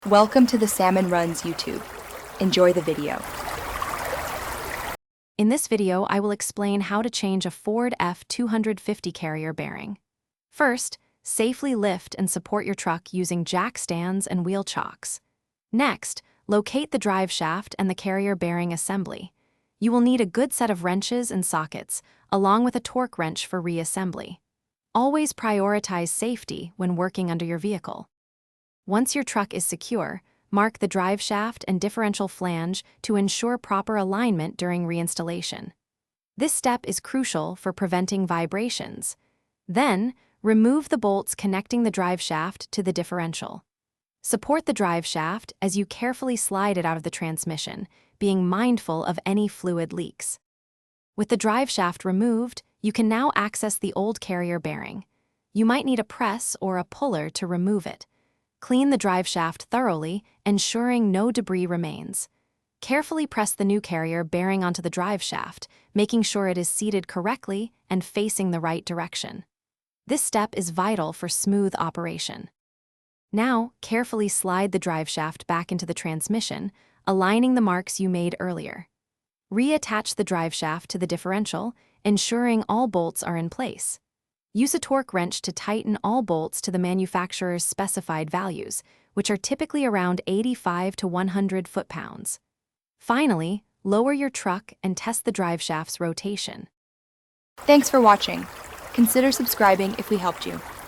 Welcome to the Salmon Runs YouTube. Enjoy the video. In this video, I will explain how to change a Ford F250 carrier bearing. First, safely lift and support your truck using jack stands and wheel chocks. Next, locate the drive shaft and the carrier bearing assembly. You will need a good set of wrenches and sockets, along with a torque wrench for reassembly. Always prioritize safety when working under your vehicle. Once your truck is secure, mark the drive shaft and differential flange to ensure proper alignment during reinstallation. This step is crucial for preventing vibrations. Then, remove the bolts connecting the drive shaft to the differential. Support the drive shaft as you carefully slide it out of the transmission, being mindful of any fluid leaks. With the drive shaft removed, you can now access the old carrier bearing. You might need a press or a puller to remove it. Clean the drive shaft thoroughly, ensuring no debris remains. Carefully press the new carrier bearing onto the drive shaft, making sure it is seated correctly and facing the right direction. This step is vital for smooth operation. Now, carefully slide the drive shaft back into the transmission, aligning the marks you made earlier. Reattach the drive shaft to the differential, ensuring all bolts are in place. Use a torque wrench to tighten all bolts to the manufacturer's specified values, which are typically around 85 to 100 foot-pounds. Finally, lower your truck and test the drive shaft's rotation. Thanks for watching. Consider subscribing if we helped you.